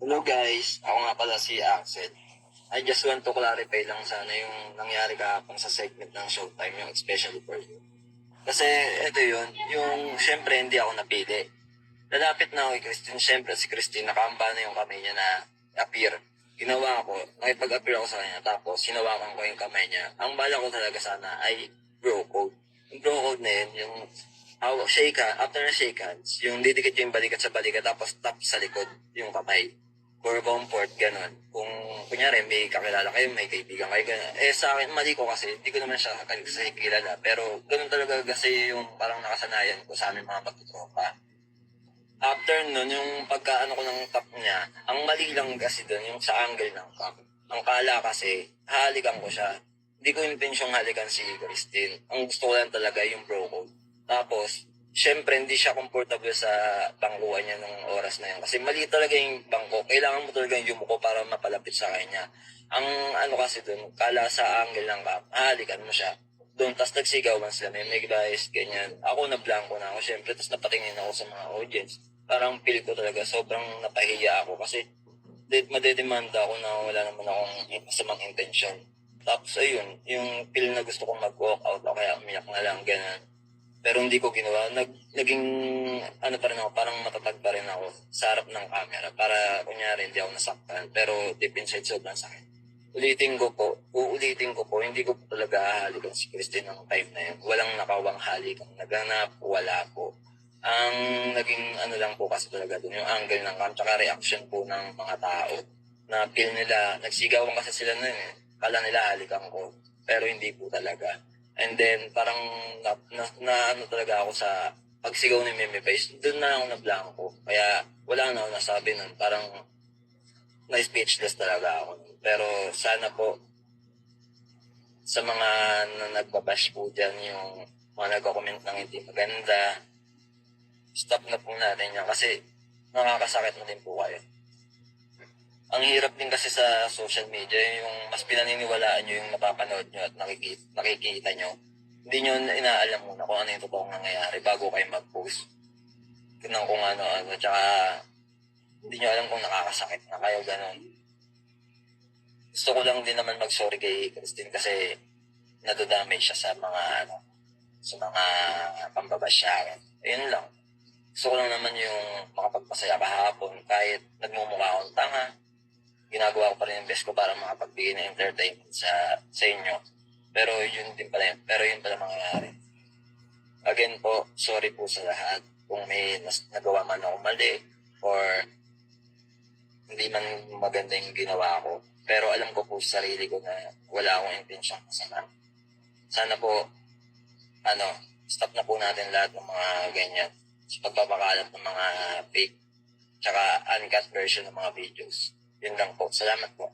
Hello guys, ako nga pala si Axel. I just want to clarify lang sana yung nangyari kahapon sa segment ng Showtime, yung especially for you. Kasi ito yun, yung syempre hindi ako napili. Lalapit na ako kay Christine, syempre si Christine, nakahamba na yung kamay niya na appear. Ginawa ko, nakipag-appear ako sa kanya, tapos hinawakan ko yung kamay niya. Ang bala ko talaga sana ay bro code. Yung bro code na yun, yung shake hand, after na shake hands, yung didikit yung balikat sa balikat, tapos tap sa likod yung kamay. For comfort, ganun. Kung kunyari may kakilala kayo, may kaibigan kayo, ganun. Sa akin, mali ko kasi, hindi ko naman siya kasi kilala. Pero ganun talaga kasi yung parang nakasanayan ko sa aming mga magtutropa. After nun, yung pagkaano ko ng top niya, ang mali lang kasi dun, yung sa angle ng cup. Ang kala kasi, halikan ko siya. Hindi ko intensyong halikan si Christine. Ang gusto ko lang talaga yung bro code. Tapos, syempre, hindi siya comfortable sa bangkuan niya nung oras na yun. Kasi mali talaga yung bangko. Kailangan mo talaga yung yumuko para mapalapit sa kanya. Ang ano kasi dun, kala sa angle ng cup, halikan mo siya. Doon, tas nagsigawan sila, may guys, ganyan. Ako na-blanco na ako, syempre, tas napatingin ako sa mga audience. Parang feel ko talaga, sobrang napahiya ako kasi madedemanda ako na wala naman akong masamang intention. Tapos ayun, yung feel na gusto kong mag-walk out o kaya umiyak na lang, ganyan. Pero hindi ko ginawa. Naging, ano pa rin ako, parang matatag pa rin ako sa harap ng camera para, kunyari, hindi ako nasaktan. Pero deep inside, sobrang sakit. Uulitin ko po, hindi ko po talaga hahalikan si Christine ng time na yun. Walang nakawang halikan. Naganap, wala po. Ang naging ano lang po kasi talaga dun, yung angle ng cam, tsaka reaction po ng mga tao. Na feel nila, nagsigawan kasi sila nun eh. Kala nila halikan ko, pero hindi po talaga. And then, parang na ano talaga ako sa pagsigaw ni Meme Face. Doon na ako na-blanco. Kaya wala na ako nasabi nun. Parang na-speechless talaga ako. Pero sana po sa mga nagbabash po dyan, yung mga nagko-comment ng hindi maganda, stop na po natin yan kasi nakakasakit na din po kayo. Ang hirap din kasi sa social media, yung mas pinaniniwalaan nyo yung napapanood nyo at nakikita nyo. Hindi nyo inaalam muna kung ano yung totoong nangyayari bago kayo mag-post. Kung ano-ano, tsaka hindi nyo alam kung nakakasakit na kayo, gano'n. Gusto ko lang din naman mag-sorry kay Christine kasi nadodamage siya sa mga pambabash sa akin. Ayun lang. Gusto ko lang naman yung makapagpasaya kahapon kahit nagmumukha akong tanga. Ginagawa ko pa rin yung best ko para makapagbigay ng entertainment sa inyo. Pero yun pala mangyayari. Again po, sorry po sa lahat kung may nagawa man ako mali or hindi man maganda yung ginawa ko. Pero alam ko po sa sarili ko na wala akong intensyong masama. Sana po, stop na po natin lahat ng mga ganyan sa pagpapakalat ng mga fake tsaka uncut version ng mga videos. Yun lang po. Salamat po.